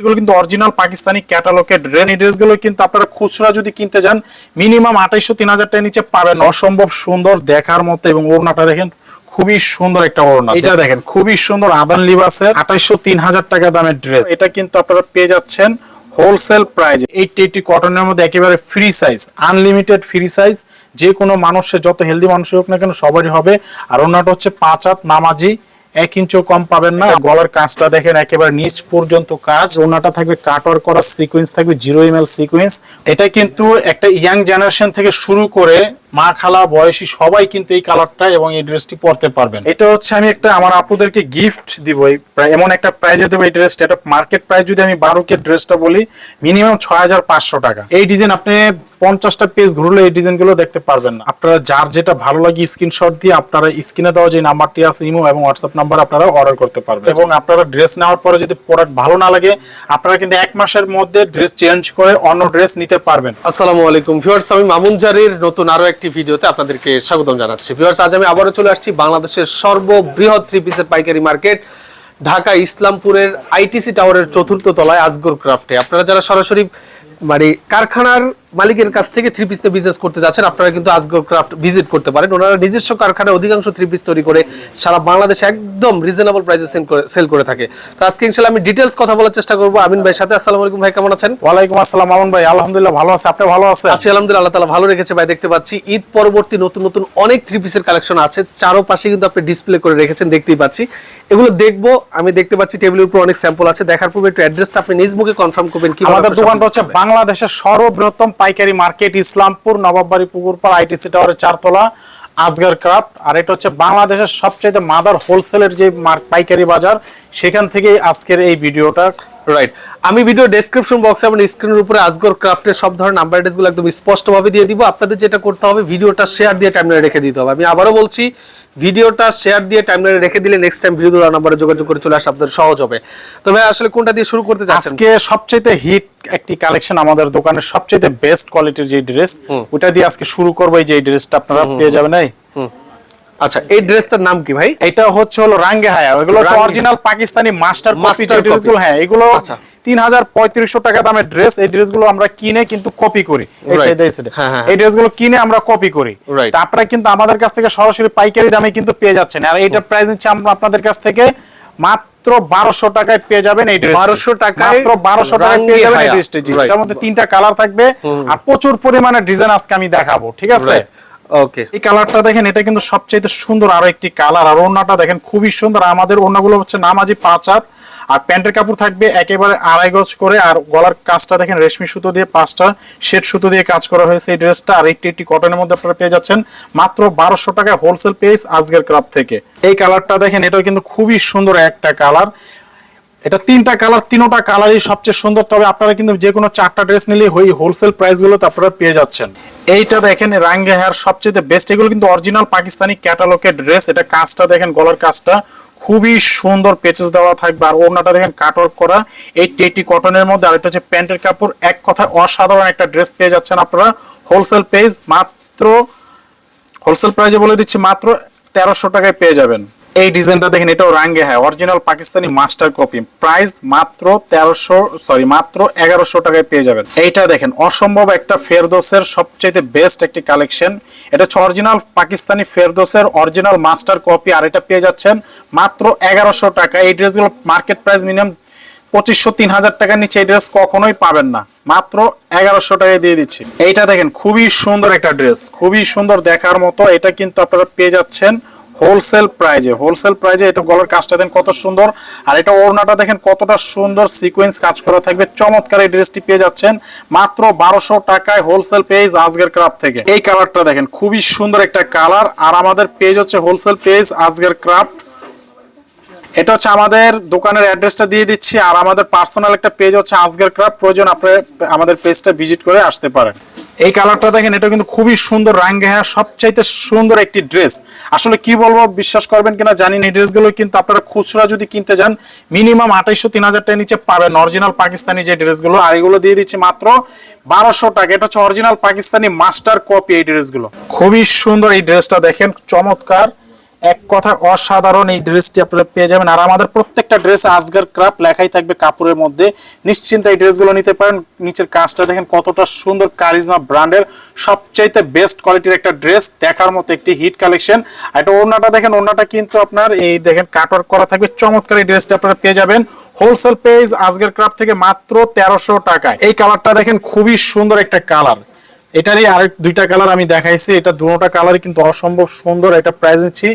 এগুলো কিন্তু original Pakistani ক্যাটালগের dress. এই ড্রেসগুলো কিন্তু আপনারা খুচরা যদি কিনতে যান মিনিমাম 2800-3000 টাকার নিচে পাবেন। অসম্ভব সুন্দর দেখার মতো, এবং ওড়নাটা দেখেন খুবই সুন্দর একটা ওড়না। এটা দেখেন খুবই সুন্দর আদান লিবাসের 2800-3000 টাকা দামের ড্রেস। এটা কিন্তু আপনারা পেয়ে যাচ্ছেন হোলসেল প্রাইস 80 কটনের মধ্যে, একেবারে free size, unlimited free size. যে কোনো মানুষের, যত হেলদি মানুষ হোক না কেন সবারই হবে। আর ওড়নাটা হচ্ছে 5 হাত নামাজি, 1 ইঞ্চও কম পাবেন না। গলার কাজটা দেখেন একেবারে নিচ পর্যন্ত কাজ। ওড়নাটা থাকবে কাটওয়ার্ক করা, সিকোয়েন্স থাকবে 0 ml সিকোয়েন্স। এটা কিন্তু একটা ইয়াং জেনারেশন থেকে শুরু করে মা খালা বয়সী সবাই কিন্তু এই কালারটা এবং এই ড্রেসটি পরতে পারবেন। এটা হচ্ছে আমি একটা আমার আপুদেরকে গিফট দিব, এমন একটা প্রাইজে দেবো এই ড্রেসটা। এটা মার্কেট প্রাইস যদি আমি 12 কে ড্রেসটা বলি মিনিমাম 6500 টাকা। এই ডিজাইন আপনি 50টা পেজ ঘুরলে এই ডিজাইনগুলো দেখতে পারবেন না। আপনারা যার যেটা ভালো লাগে স্ক্রিনশট দিয়ে আপনারা স্ক্রিনে দেওয়া যে নাম্বারটি আছে ইমো এবং হোয়াটসঅ্যাপ নাম্বার আপনারা অর্ডার করতে পারবেন। এবং আপনারা ড্রেস নেওয়ার পরে যদি প্রোডাক্ট ভালো না লাগে আপনারা কিন্তু 1 মাসের মধ্যে ড্রেস চেঞ্জ করে অন্য ড্রেস নিতে পারবেন। আসসালামু আলাইকুম ভিউয়ার্স, আমি মামুন জারির নতুন আরো একটি ভিডিওতে আপনাদেরকে স্বাগতম জানাচ্ছি। ভিউয়ার্স, আজ আমি আবারও চলে আসছি বাংলাদেশের সর্ববৃহৎ থ্রি পিসের পাইকারি মার্কেট ঢাকা ইসলামপুরের আইটিসি টাওয়ারের 4র্থ তলায় আজগর ক্রাফটে। আপনারা যারা সরাসরি মানে কারখানার মালিকের কাছ থেকে থ্রি পিস বিজনেস করতে যাচ্ছেন আপনারা কিন্তু আজগর ক্রাফট ভিজিট করতে পারেন। ওনারা নিজস্ব কারখানায় অধিকাংশ থ্রি পিস তৈরি করে সারা বাংলাদেশে একদম রিজনেবল প্রাইসে সেল করে থাকে। তো আজকে ইনশাআল্লাহ আমি ডিটেইলস কথা বলার চেষ্টা করব আমিন ভাইয়ের সাথে। আসসালামু আলাইকুম ভাই, কেমন আছেন? ওয়ালাইকুম আসসালাম মামুন ভাই, আলহামদুলিল্লাহ ভালো আছি। আপনি ভালো আছেন? আছি আলহামদুলিল্লাহ, আল্লাহ তাআলা ভালো রেখেছে ভাই। দেখতে পাচ্ছি ঈদ পরবর্তী নতুন নতুন অনেক থ্রি পিসের কালেকশন আছে, চারপাশে কিন্তু আপনি ডিসপ্লে করে রেখেছেন, দেখতেই পাচ্ছি। এগুলো দেখবো, আমি দেখতে পাচ্ছি টেবিলের উপর অনেক স্যাম্পল আছে। দেখার পূর্বে একটু অ্যাড্রেসটা আপনি নিজ মুখে কনফার্ম করবেন কি? আমাদের দোকানটা হচ্ছে বাংলাদেশের সর্ববৃহৎ পাইকারি মার্কেট ইসলামপুর নবাববাড়ি পুকুরপাড় আইটিসি টাওয়ারের 4 তলা আজগর ক্রাফট। আর এটা হচ্ছে বাংলাদেশের সবচেয়ে মাদার হোলসেলের যে পাইকারি বাজার, সেখান থেকেই আজকের এই ভিডিওটা। রাইট, আমি ভিডিও ডেসক্রিপশন বক্সে এবং স্ক্রিনের উপরে আজগর ক্রাফটের সব ধরনের নাম্বার অ্যাড্রেসগুলো একদম স্পষ্টভাবে দিয়ে দিব। আপনাদের যেটা করতে হবে ভিডিওটা শেয়ার দিয়ে টাইমলাইনে রেখে দিতে হবে। আমি আবারও বলছি, ভিডিওটা শেয়ার দিয়ে টাইমলাইনে রেখে দিলে নেক্সট টাইম ভিডিও দেওয়ার নম্বরে যোগাযোগ করে চলে আসা আপনাদের সহজ হবে। তো ভাই আসলে কোনটা দিয়ে শুরু করতে যাচ্ছেন? আজকে সবচেয়ে হিট একটি কালেকশন, আমাদের দোকানের সবচেয়ে বেস্ট কোয়ালিটির যে ড্রেস, ওটা দিয়ে আজকে শুরু করব। এই যে ড্রেসটা আপনারা পেয়ে যাবেন। আচ্ছা, এই ড্রেসটার নাম কি ভাই? এটা হচ্ছে হলো রাঙ্গে হায়া। এগুলো হচ্ছে অরিজিনাল পাকিস্তানি মাস্টার কপি ড্রেসগুলো। হ্যাঁ, এগুলো 3500 টাকা দামের ড্রেস। এই ড্রেসগুলো আমরা কিনে কিন্তু কপি করি। এই ড্রেসগুলো কিনে আমরা কপি করি। তা আপনারা কিন্তু আমাদের কাছ থেকে সরাসরি পাইকারি দামে কিন্তু পেয়ে যাচ্ছেন। আর এইটা প্রাইস নিচ্ছে আমরা আপনাদের কাছ থেকে মাত্র 1200 টাকায় পেয়ে যাবেন এই ড্রেস। 1200 টাকায় মাত্র 1200 টাকায় পেয়ে যাবেন এই ড্রেসটি। এর মধ্যে 3টা কালার থাকবে আর প্রচুর পরিমাণে ডিজাইন আজকে আমি দেখাবো, ঠিক আছে? ওকে, এই কালারটা দেখেন, এটা কিন্তু সবচেয়ে সুন্দর আরো একটি কালার। আর ওড়নাটা দেখেন খুবই সুন্দর। আমাদের ওড়নাগুলো হচ্ছে নামাজি 5 হাত, আর প্যান্টের কাপড় থাকবে একেবারে 2.5 গজ করে। আর গলার কাজটা দেখেন রেশমি সুতো দিয়ে 5টা শেড সুতো দিয়ে কাজ করা হয়েছে এই ড্রেসটা। আর একটি কটনের মধ্যে আপনারা পেয়ে যাচ্ছেন মাত্র 1200 টাকায় হোলসেল পেজ আজগর ক্রাফট থেকে। এই কালারটা দেখেন, এটাও কিন্তু খুবই সুন্দর একটা কালার। এটা 3টা কালার, 3টা কালারই সবচেয়ে সুন্দর। তবে আপনারা কিন্তু যে কোনো 4টা ড্রেস নিলে ওই হোলসেল প্রাইসগুলোতে আপনারা পেয়ে যাচ্ছেন। এইটা দেখেন রাঙ্গে হেয়ার, সবচেয়ে বেস্ট। এগুলো কিন্তু অরিজিনাল পাকিস্তানি ক্যাটালগের ড্রেস। এটা কাজটা দেখেন, গলার কাজটা খুবই সুন্দর, পেচেস দেওয়া থাকবে। আর ওড়নাটা দেখেন কাটওয়ার্ক করা 80 কটনের মধ্যে। আর এটা হচ্ছে প্যান্টের কাপড়। এক কথায় অসাধারণ একটা ড্রেস পেয়ে যাচ্ছেন আপনারা হোলসেল পেজ। মাত্র হোলসেল প্রাইসে বলে দিচ্ছি মাত্র 1300 টাকায় পেয়ে যাবেন। এই ডিজাইনটা দেখেন, এটাও রাঙ্গে হ্যাঁ, original Pakistani master copy. Price মাত্র 1100 টাকায় পেয়ে যাবেন। এইটা দেখেন অসম্ভব একটা ফেরদৌসের সবচেয়ে বেস্ট একটি কালেকশন। এটা হচ্ছে অরিজিনাল পাকিস্তানি ফেরদৌসের অরিজিনাল মাস্টার কপি। আর এটা পেয়ে যাচ্ছেন মাত্র 1100 টাকা। এই ড্রেসগুলো মার্কেট প্রাইস মিনিমাম 2500-3000 টাকার নিচে এই ড্রেস কখনোই পাবেন না। মাত্র 1100 টাকায় দিয়ে দিচ্ছি। এইটা দেখেন খুবই সুন্দর একটা ড্রেস, খুবই সুন্দর দেখার মতো। এটা কিন্তু আপনারা পেয়ে যাচ্ছেন হোলসেল প্রাইজে। হোলসেল প্রাইজে এটা গলার কাজটা দেখেন কত সুন্দর। আর এটা ওড়নাটা দেখেন কতটা সুন্দর সিকোয়েন্স কাজ করা থাকবে। চমৎকার এই ড্রেসটি পেয়ে যাচ্ছেন মাত্র 1200 টাকায় হোলসেল পেজ আজগর ক্রাফট থেকে। এই কালারটা দেখেন খুবই সুন্দর একটা কালার। আর আমাদের পেজ হচ্ছে হোলসেল পেজ আজগর ক্রাফট। এটা হচ্ছে আমাদের দোকানের অ্যাড্রেসটা দিয়ে দিচ্ছি। আর আমাদের পার্সোনাল একটা পেজ হচ্ছে আজগর ক্রাফট। প্রয়োজন আপনি আমাদের পেজটা ভিজিট করে আসতে পারেন। এই কালারটা দেখেন, এটা কিন্তু খুবই সুন্দর রাঙ্গে হ্যাঁ, সবচাইতে সুন্দর একটি ড্রেস। আসলে কি বলবো, বিশ্বাস করবেন কিনা জানি না, এই ড্রেসগুলো কিন্তু আপনারা খুচরা যদি কিনতে যান মিনিমাম 2800-3000 টাকার নিচে পাবেন অরিজিনাল পাকিস্তানি যে ড্রেসগুলো। আর এগুলো দিয়ে দিচ্ছি মাত্র 1200 টাকা। এটা হচ্ছে অরিজিনাল পাকিস্তানি মাস্টার কপি এই ড্রেসগুলো। খুবই সুন্দর এই ড্রেসটা দেখেন, চমৎকার। এক কথা অসাধারণ এই ড্রেসটি আপনারা পেয়ে যাবেন। আর আমাদের প্রত্যেকটা ড্রেসে আজগর ক্রাফট লেখাই থাকবে কাপড়ের মধ্যে, নিশ্চিন্তে এই ড্রেসগুলো নিতে পারেন। নিচের কাজটা দেখেন কতটা সুন্দর, কারিজমা ব্র্যান্ডের সবচাইতে বেস্ট কোয়ালিটির একটা ড্রেস, দেখার মতো একটি হিট কালেকশন। আর এটা ওড়নাটা দেখেন, ওড়নাটা কিন্তু আপনার এই দেখেন কাটওয়ার্ক করা থাকবে, চমৎকার এই ড্রেসটা আপনারা পেয়ে যাবেন হোলসেল প্রাইস আজগর ক্রাফট থেকে মাত্র 1300 টাকায়। এই কালারটা দেখেন খুবই সুন্দর একটা কালার, এটারই আরেক দুইটা কালার আমি দেখাইছি, এটা দুটোটা কালারই কিন্তু অসম্ভব সুন্দর। এটা প্রাইস নিচ্ছি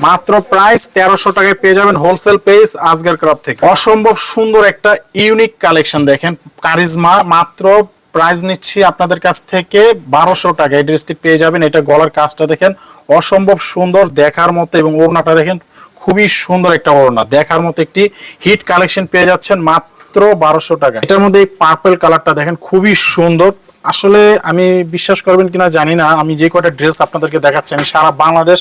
মাত্র প্রাইস 1300 টাকায় পেয়ে যাবেন হোলসেল প্রাইস আজগর ক্রাফট থেকে। অসম্ভব সুন্দর একটা ইউনিক কালেকশন দেখেন, কারিজমা, মাত্র প্রাইস নিচ্ছি আপনাদের কাছ থেকে 1200 টাকা। এই ড্রেসটি পেয়ে যাবেন, এটা গলার কাজটা দেখেন অসম্ভব সুন্দর, দেখার মতো, এবং ওড়নাটা দেখেন খুবই সুন্দর একটা ওড়না, দেখার মতো একটি হিট কালেকশন পেয়ে যাচ্ছেন মাত্র 1200 টাকা। এটার মধ্যে এই পার্পল কালারটা দেখেন খুবই সুন্দর। আসলে আমি বিশ্বাস করবেন কিনা জানি না, আমি যে কয়টা ড্রেস আপনাদেরকে দেখাচ্ছি আমি সারা বাংলাদেশ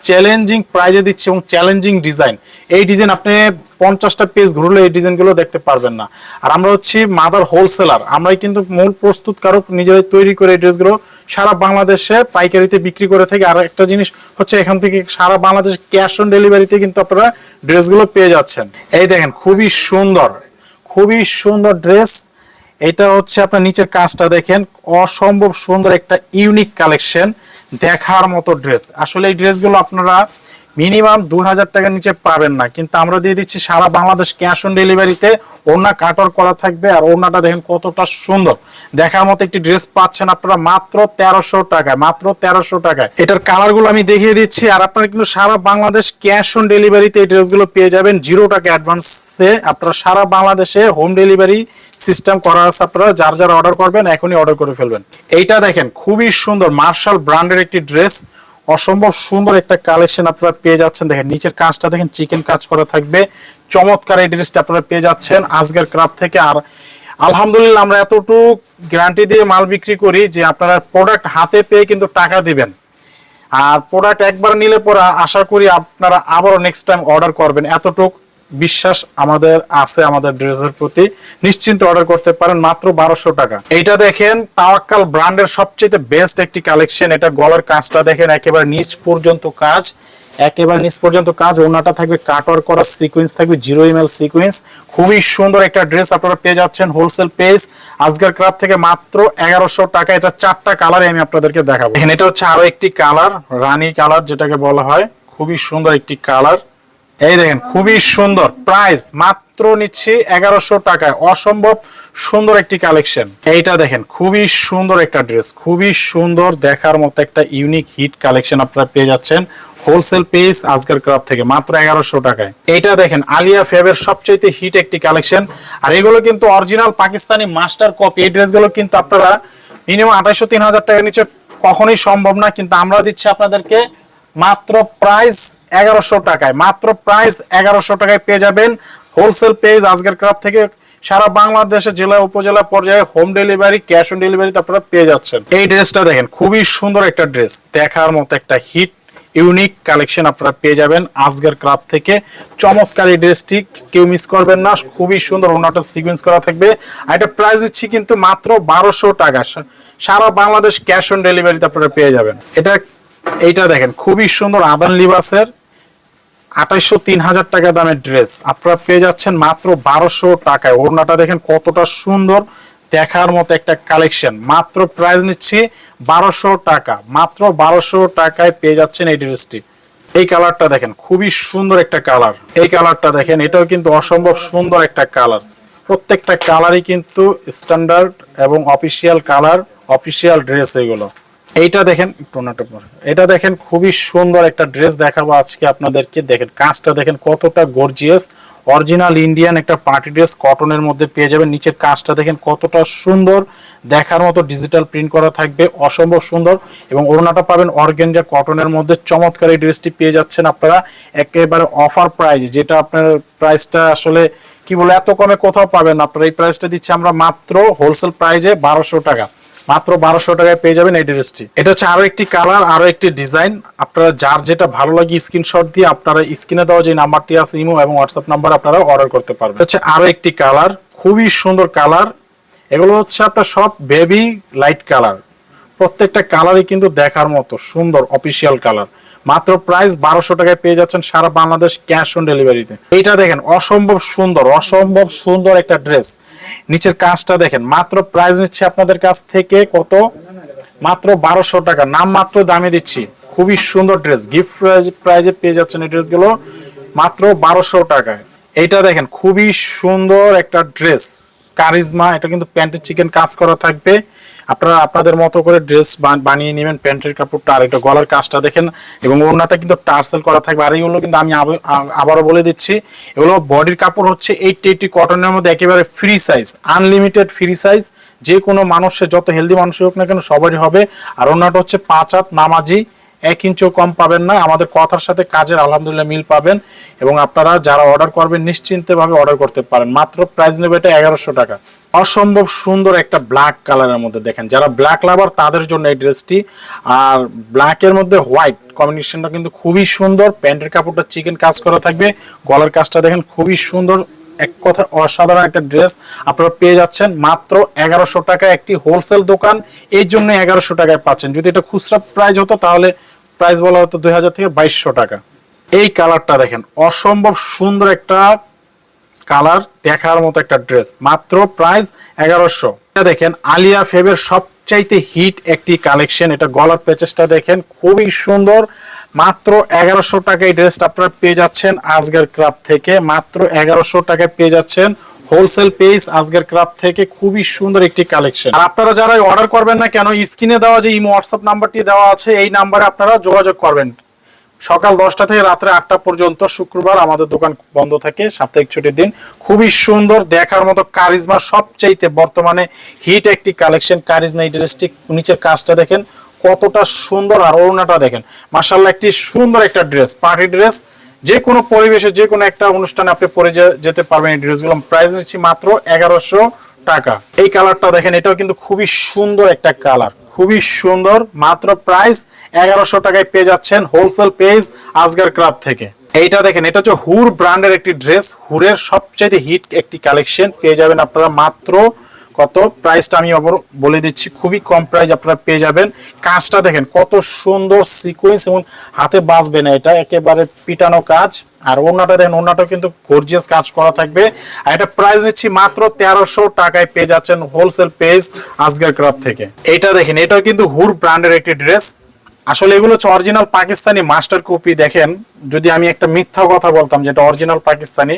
চ্যালেঞ্জিং প্রাইজে দিচ্ছি এবং চ্যালেঞ্জিং ডিজাইন। এই ডিজাইন আপনি 50টা পেজ ঘুরলে এই ডিজাইনগুলো দেখতে পারবেন না। আর আমরা হচ্ছি মাদার হোলসেলার, আমরাই কিন্তু মূল প্রস্তুতকারক, নিজেরাই তৈরি করে এই ড্রেসগুলো সারা বাংলাদেশে পাইকারিতে বিক্রি করে থাকি। আর একটা জিনিস হচ্ছে এখান থেকে সারা বাংলাদেশ ক্যাশ অন ডেলিভারিতে কিন্তু আপনারা ড্রেসগুলো পেয়ে যাচ্ছেন। এই দেখেন খুবই সুন্দর, খুবই সুন্দর ড্রেস। এটা হচ্ছে আপনার নিচের কাজটা দেখেন অসম্ভব সুন্দর একটা ইউনিক কালেকশন, দেখার মতো ড্রেস। আসলে এই ড্রেসগুলো আপনারা মিনিমাম 2000 টাকার নিচে পাবেন না, কিন্তু আমরা দিয়ে দিচ্ছি সারা বাংলাদেশ ক্যাশ অন ডেলিভারিতে। ওড়না কাটওয়ার করা থাকবে, আর ওড়নাটা দেখেন কতটা সুন্দর, দেখার মতো একটি ড্রেস পাচ্ছেন আপনারা মাত্র 1300 টাকায়, মাত্র 1300 টাকায়। এটার কালারগুলো আমি দেখিয়ে দিচ্ছি। আর আপনারা কিন্তু সারা বাংলাদেশ ক্যাশ অন ডেলিভারিতে এই ড্রেসগুলো পেয়ে যাবেন 0 টাকা অ্যাডভান্সে। আপনারা সারা বাংলাদেশে হোম ডেলিভারি সিস্টেম করা আছে, আপনারা যার যার অর্ডার করবেন এখনই অর্ডার করে ফেলবেন। এইটা দেখেন খুবই সুন্দর মার্শাল ব্র্যান্ডের একটি ড্রেস, অসম্ভব সুন্দর একটা কালেকশন আপনারা পেয়ে যাচ্ছেন। দেখেন নিচের কাজটা দেখেন চিকেন কাজ করা থাকবে, চমৎকার এই ড্রেসটা আপনারা পেয়ে যাচ্ছেন আজগর ক্রাফট থেকে। আর আলহামদুলিল্লাহ আমরা এতটুকু গ্যারান্টি দিয়ে মাল বিক্রি করি যে আপনারা প্রোডাক্ট হাতে পেয়ে কিন্তু টাকা দিবেন। আর প্রোডাক্ট একবার নিলে পরে আশা করি আপনারা আবারও নেক্সট টাইম অর্ডার করবেন, এতটুকু বিশ্বাস আমাদের আছে আমাদের ড্রেসের প্রতি। নিশ্চিন্তে অর্ডার করতে পারেন মাত্র 1200 টাকা। এইটা দেখেন তাওয়াক্কাল ব্র্যান্ডের সবচেয়ে বেস্ট একটি কালেকশন। এটা গলার কাজটা দেখেন একেবারে নিচ পর্যন্ত কাজ, একেবারে নিচ পর্যন্ত কাজ। ওড়নাটা থাকবে কাটওয়ার্ক করা, সিকোয়েন্স থাকবে 0 ml সিকোয়েন্স। খুবই সুন্দর একটা ড্রেস আপনারা পেয়ে যাচ্ছেন হোলসেল প্রাইস আজগর ক্রাফট থেকে মাত্র 1100 টাকা। এটা 4টা কালারে আমি আপনাদেরকে দেখাবো। এখানে এটা হচ্ছে আরো একটি কালার, রানী কালার যেটাকে বলা হয়, খুবই সুন্দর একটি কালার। এই দেখেন খুবই সুন্দর, প্রাইস মাত্র নিচ্ছি 1100 টাকায়, অসম্ভব সুন্দর একটি কালেকশন। এইটা দেখেন খুবই সুন্দর একটা ড্রেস, খুবই সুন্দর, দেখার মতো একটা ইউনিক হিট কালেকশন আপনারা পেয়ে যাচ্ছেন হোলসেল প্রাইস আজগর ক্রাফট থেকে মাত্র 1100 টাকায়। এইটা দেখেন আলিয়া ফেবের সবচেয়ে হিট একটি কালেকশন। আর এগুলো কিন্তু অরিজিনাল পাকিস্তানি মাস্টার কপি। এই ড্রেসগুলো কিন্তু আপনারা মিনিমাম 2800-3000 টাকার নিচে কখনোই সম্ভব না, কিন্তু আমরা দিচ্ছি আপনাদেরকে মাত্র প্রাইস 1100 টাকায়, মাত্র প্রাইস 1100 টাকায় পেয়ে যাবেন হোলসেল পেজ আজগর ক্রাফট থেকে। সারা বাংলাদেশে জেলা উপজেলা পর্যায়ে হোম ডেলিভারি, ক্যাশ অন ডেলিভারিতে আপনারা পেয়ে যাচ্ছেন। এই ড্রেসটা দেখেন খুবই সুন্দর একটা ড্রেস, দেখার মতো একটা হিট ইউনিক কালেকশন আপনারা পেয়ে যাবেন আজগর ক্রাফট থেকে। চমৎকার এই ড্রেসটি কেউ মিস করবেন না, খুবই সুন্দর, ওনাটা সিকোয়েন্স করা থাকবে। আর এটা প্রাইস দিচ্ছি কিন্তু মাত্র 1200 টাকা, সারা বাংলাদেশ ক্যাশ অন ডেলিভারিতে আপনারা পেয়ে যাবেন। এইটা দেখেন খুবই সুন্দর আদান লিবাসের 2800-3000 টাকা দামের ড্রেস আপনারা পেয়ে যাচ্ছেন মাত্র 1200 টাকায়। ওড়নাটা দেখেন কতটা সুন্দর, দেখার মতো একটা কালেকশন। মাত্র প্রাইস নিচ্ছি 1200 টাকা, মাত্র 1200 টাকায় পেয়ে যাচ্ছেন এই ড্রেসটি। এই কালারটা দেখেন খুবই সুন্দর একটা কালার, এই কালারটা দেখেন এটাও কিন্তু অসম্ভব সুন্দর একটা কালার। প্রত্যেকটা কালারই কিন্তু স্ট্যান্ডার্ড এবং অফিসিয়াল কালার, অফিসিয়াল ড্রেস এগুলো। এইটা দেখেন এটা দেখেন খুবই সুন্দর একটা ড্রেস দেখাবো আজকে আপনাদেরকে। দেখেন কাজটা দেখেন কতটা গর্জিয়াস, অরিজিনাল ইন্ডিয়ান একটা পার্টি ড্রেস কটনের মধ্যে পেয়ে যাবেন। নিচের কাজটা দেখেন কতটা সুন্দর, দেখার মতো ডিজিটাল প্রিন্ট করা থাকবে, অসম্ভব সুন্দর। এবং ওড়নাটা পাবেন অর্গানজা কটনের মধ্যে। চমৎকার এই ড্রেসটি পেয়ে যাচ্ছেন আপনারা একেবারে অফার প্রাইস, যেটা আপনার প্রাইসটা আসলে কি বলে এত কমে কোথাও পাবেন না। আপনারা এই প্রাইসটা দিচ্ছি আমরা মাত্র হোলসেল প্রাইজে 1200 টাকা, মাত্র 1200 টাকায় পেয়ে যাবেন এই ড্রেসটি। এটা হচ্ছে আরো একটি কালার, আরো একটি ডিজাইন। আপনারা যার যেটা ভালো লাগে স্ক্রিনশট দিয়ে আপনারা স্ক্রিনে দেওয়া যে নাম্বারটি আছে ইমো এবং হোয়াটসঅ্যাপ নাম্বার আপনারা অর্ডার করতে পারবেন। হচ্ছে আরো একটি কালার, খুবই সুন্দর কালার। এগুলো হচ্ছে আপনার সব বেবি লাইট কালার, প্রত্যেকটা কালারই কিন্তু দেখার মতো সুন্দর অফিসিয়াল কালার। মাত্র প্রাইস 1200 টাকায় পেয়ে যাচ্ছেন সারা বাংলাদেশ ক্যাশ অন ডেলিভারিতে। এইটা দেখেন অসম্ভব সুন্দর একটা ড্রেস। নিচের কাজটা দেখেন, মাত্র প্রাইস নিচ্ছে আপনাদের কাছ থেকে কত, মাত্র 1200 টাকা। নাম মাত্র দামে দিচ্ছি, খুবই সুন্দর ড্রেস, গিফট প্রাইজে পেয়ে যাচ্ছেন এই ড্রেসগুলো মাত্র 1200 টাকায়। এইটা দেখেন খুবই সুন্দর একটা ড্রেস, কারিজমা। এটা কিন্তু প্যান্টের চিকেন কাজ করা থাকবে, আপনারা আপনাদের মতো করে ড্রেস বানিয়ে নেবেন। প্যান্টের কাপড়টা আর এটা গলার কাজটা দেখেন, এবং ওড়নাটা কিন্তু টার্সেল করা থাকবে। আর এইগুলো কিন্তু আমি আবারও বলে দিচ্ছি, এগুলো বডির কাপড় হচ্ছে 80 কটনের মধ্যে একেবারে free size, unlimited free size. যে কোনো মানুষের, যত হেলদি মানুষের হোক না কেন সবারই হবে। আর ওড়নাটা হচ্ছে 5 হাত নামাজি, 1 ইঞ্চিও কম পাবেন না। আমাদের কথার সাথে কাজের আলহামদুলিল্লাহ মিল পাবেন। এবং আপনারা যারা অর্ডার করবেন নিশ্চিন্তে ভাবে অর্ডার করতে পারেন। মাত্র প্রাইস নেবে এটা 1100 টাকা। অসম্ভব সুন্দর একটা ব্ল্যাক কালারের মধ্যে, দেখেন যারা ব্ল্যাক লাভার তাদের জন্য এই ড্রেসটি। আর ব্ল্যাকের মধ্যে হোয়াইট কম্বিনেশনটা কিন্তু খুবই সুন্দর। প্যান্টের কাপড়টা চিকেন কাজ করা থাকবে, গলার কাজটা দেখেন খুবই সুন্দর। এক কথা অসাধারণ একটা ড্রেস আপনারা পেয়ে যাচ্ছেন মাত্র 1100 টাকা। একটি হোলসেল দোকান, এই জন্য 1100 টাকায় পাচ্ছেন। যদি এটা খুচরা প্রাইস হতো তাহলে প্রাইস বলা হতো 2000 থেকে 2200 টাকা। এই কালারটা দেখেন, অসম্ভব সুন্দর একটা কালার, দেখার মতো একটা ড্রেস, মাত্র প্রাইস 1100। এটা দেখেন আলিয়া ফেবের সবচাইতে হিট একটি কালেকশন। এটা গলার প্যাচেসটা দেখেন খুবই সুন্দর, মাত্র 1100 টাকায় এই ড্রেসটা আপনারা পেয়ে যাচ্ছেন আজগর ক্রাফট থেকে। মাত্র 1100 টাকায় পেয়ে যাচ্ছেন হোলসেল পেজ আজগর ক্রাফট থেকে। খুবই সুন্দর একটি কালেকশন। আর আপনারা যারা অর্ডার করবেন না কেন, স্ক্রিনে দেওয়া যে ইমো হোয়াটসঅ্যাপ নাম্বারটি দেওয়া আছে, এই নাম্বারে আপনারা যোগাযোগ করবেন। সকাল 10টা থেকে রাত্রে 8টা পর্যন্ত। শুক্রবার আমাদের দোকান বন্ধ থাকে, সাপ্তাহিক ছুটির দিন। খুবই সুন্দর, দেখার মতো কারিজমা, সবচাইতে বর্তমানে হিট একটি কালেকশন কারিজমা। এই ড্রেসটি নিচের কাজটা দেখেন কতটা সুন্দর, আর ওড়নাটা দেখেন মাশাআল্লাহ, একটি সুন্দর একটা ড্রেস, পার্টি ড্রেস। যে কোনো পরিবেশে, যে কোনো একটা অনুষ্ঠানে আপনি পরে যেতে পারবেন এই ড্রেসগুলো। প্রাইস নিচ্ছি মাত্র 1100 টাকা। এই কালারটা দেখেন, এটাও কিন্তু খুবই সুন্দর একটা কালার, খুবই সুন্দর। মাত্র প্রাইস 1100 টাকায় পেয়ে যাচ্ছেন হোলসেল পেজ আজগর ক্রাফট থেকে। এইটা দেখেন, এটা হচ্ছে হুর ব্র্যান্ডের একটি ড্রেস, হুরের সবচেয়ে হিট একটি কালেকশন। পেয়ে যাবেন আপনারা মাত্র কত, প্রাইসটা আমি আবার বলে দিচ্ছি, খুবই কম প্রাইস আপনারা পেয়ে যাবেন। কাজটা দেখেন কত সুন্দর সিকোয়েন্স, এবং হাতে বাজবে না, এটা একেবারে পিটানো কাজ। আর ওড়নাটা দেখেন, ওড়নাটাও কিন্তু গর্জিয়াস কাজ করা থাকবে। আর এটা প্রাইস নিচ্ছি মাত্র 1300 টাকায় পেয়ে যাচ্ছেন হোলসেল পেজ আজগর ক্রাফট থেকে। এটা দেখেন, এটাও কিন্তু হুর ব্র্যান্ডের একটি ড্রেস। আসলে এগুলো হচ্ছে অরিজিনাল পাকিস্তানি মাস্টার কপি। দেখেন, যদি আমি একটা মিথ্যা কথা বলতাম যেটা অরিজিনাল পাকিস্তানি,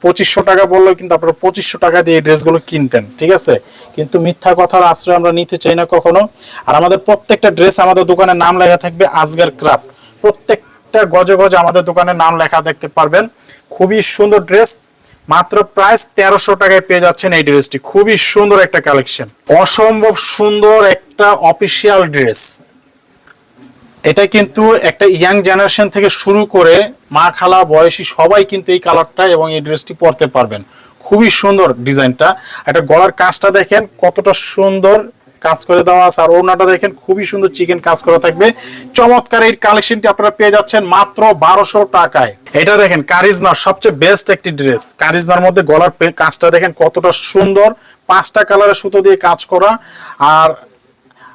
2500 টাকা বললেও কিন্তু আপনারা 2500 টাকা দিয়ে এই ড্রেসগুলো কিনতেন, ঠিক আছে? কিন্তু মিথ্যা কথার আশ্রয় আমরা নিতে চাই না কখনো। আর আমাদের প্রত্যেকটা ড্রেস আমাদের দোকানের নাম লেখা থাকবে আজগর ক্রাফট, প্রত্যেকটা গজে গজে আমাদের দোকানের নাম লেখা দেখতে পারবেন। খুবই সুন্দর ড্রেস, মাত্র প্রাইস 1300 টাকায় পেয়ে যাচ্ছেন এই ড্রেসটি। খুবই সুন্দর একটা কালেকশন, অসম্ভব সুন্দর একটা অফিসিয়াল ড্রেস। এটা কিন্তু একটা ইয়াং জেনারেশন থেকে শুরু করে মা খালা বয়সী সবাই কিন্তু এই কালারটা এবং এই ড্রেসটি পরতে পারবেন। খুবই সুন্দর ডিজাইনটা। এটা গলার কাজটা দেখেন কতটা সুন্দর কাজ করে দেওয়া আছে, আর ওড়নাটা দেখেন খুবই সুন্দর চিকেন কাজ করা থাকবে। চমৎকার এই কালেকশনটি আপনারা পেয়ে যাচ্ছেন মাত্র 1200 টাকায়। এটা দেখেন কারিজমার সবচেয়ে বেস্ট একটি ড্রেস। কারিজমার মধ্যে গলার কাজটা দেখেন কতটা সুন্দর, 5টা কালারের সুতো দিয়ে কাজ করা। আর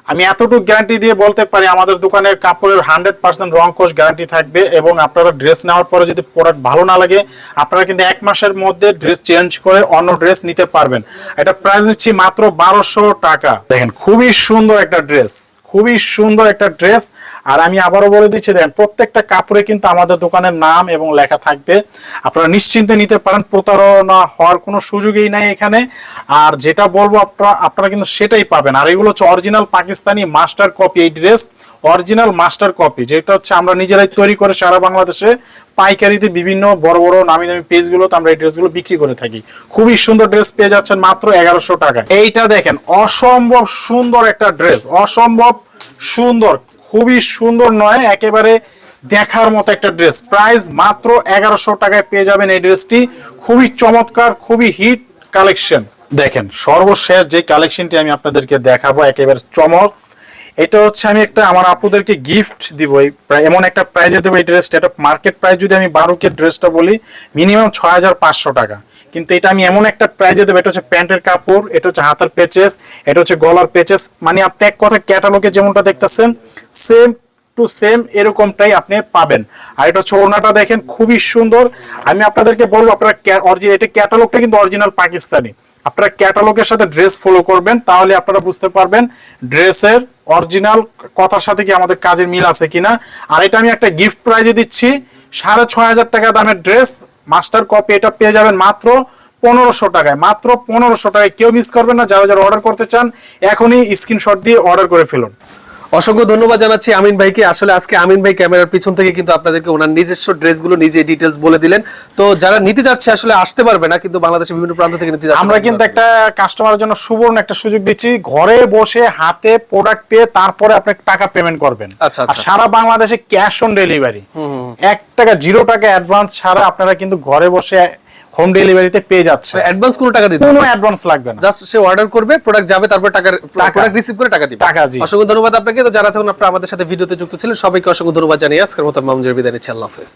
আমি এতটুকু গ্যারান্টি দিয়ে বলতে পারি, আমাদের দোকানের কাপড়ের 100% রং কোশ গ্যারান্টি থাকবে। এবং আপনারা ড্রেস নেওয়ার পরে যদি প্রোডাক্ট ভালো না লাগে, আপনারা কিন্তু 1 মাসের মধ্যে ড্রেস চেঞ্জ করে অন্য ড্রেস নিতে পারবেন। এটা প্রাইস দিচ্ছি মাত্র 1200 টাকা। দেখেন খুবই সুন্দর একটা ড্রেস, খুবই সুন্দর একটা ড্রেস। আর আমি আবারও বলে দিচ্ছি, দেখেন প্রত্যেকটা কাপড়ে কিন্তু আমাদের দোকানের নাম এবং লেখা থাকবে, আপনারা নিশ্চিন্তে নিতে পারেন, প্রতারণা হওয়ার কোনো সুযোগই নাই এখানে। আর যেটা বলবো আপনারা কিন্তু সেটাই পাবেন। আর এগুলো হচ্ছে অরিজিনাল পাকিস্তানি মাস্টার কপি। এই ড্রেস অরিজিনাল মাস্টার কপি, যেটা হচ্ছে আমরা নিজেরাই তৈরি করে সারা বাংলাদেশে পাইকারিতে বিভিন্ন বড় বড় নামি দামি পেজগুলোতে আমরা এই ড্রেসগুলো বিক্রি করে থাকি। খুবই সুন্দর ড্রেস পেয়ে যাচ্ছেন মাত্র 1100 টাকা। এইটা দেখেন অসম্ভব সুন্দর একটা ড্রেস, অসম্ভব সুন্দর, খুবই সুন্দর নয়, একেবারে দেখার মতো একটা ড্রেস। প্রাইস মাত্র 1100 টাকায় পেয়ে যাবেন এই ড্রেসটি। খুবই চমৎকার, খুবই হিট কালেকশন। দেখেন সর্বশেষ যে কালেকশনটি আমি আপনাদেরকে দেখাবো, একেবারে চমক। এটা হচ্ছে আমি একটা আমার আপুদেরকে গিফট দিব, এমন একটা প্রাইজে দেবো এই ড্রেসটা। এটা মার্কেট প্রাইস যদি আমি 12K ড্রেসটা বলি মিনিমাম 6500 টাকা, কিন্তু এটা আমি এমন একটা প্রাইজে দেবো। এটা হচ্ছে প্যান্টের কাপড়, এটা হচ্ছে হাতের পেচেস, এটা হচ্ছে গলার পেচেস। মানে আপনি এক কথা ক্যাটালগে যেমনটা দেখতেছেন সেম টু সেম এরকমটাই আপনি পাবেন। আর এটা হচ্ছে ওড়নাটা দেখেন খুবই সুন্দর। আমি আপনাদেরকে বলবো আপনারা এটা ক্যাটালগটা কিন্তু অরিজিনাল পাকিস্তানি। আপনারা ক্যাটালগের সাথে ড্রেস ফলো করবেন, তাহলে আপনারা বুঝতে পারবেন ড্রেসের অরিজিনাল কথার সাথে কি আমাদের কাজের মিল আছে কিনা। আর এটা আমি একটা গিফট প্রাইজে দিচ্ছি, 6,500 টাকা দামের ড্রেস মাস্টার কপি, এটা পেয়ে যাবেন মাত্র 1500 টাকায়। মাত্র 1500 টাকায়, কেউ মিস করবেন না। যারা যারা অর্ডার করতে চান এখনই স্ক্রিনশট দিয়ে অর্ডার করে ফেলুন। অসংখ্য ধন্যবাদ জানাচ্ছি আমিন ভাইকে। আসলে আজকে আমিন ভাই ক্যামেরার পিছন থেকে কিন্তু আপনাদেরকে ওনার নিজস্ব ড্রেসগুলো নিজে ডিটেলস বলে দিলেন। তো যারা নিতে যাচ্ছে আসলে আসতে পারবে না, কিন্তু বাংলাদেশের বিভিন্ন প্রান্ত থেকে নিতে যাচ্ছে, আমরা কিন্তু একটা কাস্টমারের জন্য সুবর্ণ একটা সুযোগ দিচ্ছি, ঘরে বসে হাতে প্রোডাক্ট পেয়ে তারপরে আপনি টাকা পেমেন্ট করবেন। আচ্ছা, আর সারা বাংলাদেশে ক্যাশ অন ডেলিভারি, 1 টাকা 0 টাকা অ্যাডভান্স ছাড়া আপনারা কিন্তু ঘরে বসে হোম ডেলিভারিতে পেয়ে যাচ্ছে। অ্যাডভান্স কোনো টাকা দিতে কোনো অ্যাডভান্স লাগবে না, জাস্ট সে অর্ডার করবে, প্রোডাক্ট যাবে, তারপর প্রোডাক্ট রিসিভ করে টাকা দিবে। জি। অসংখ্য ধন্যবাদ আপনাকে। তো যারা তখন আপনারা আমাদের সাথে ভিডিওতে যুক্ত ছিলেন সবাইকে অসংখ্য ধন্যবাদ জানিয়ে আজকের মতো মামুন জারির বিদায় নিচ্ছি। আল্লাহ হাফেজ।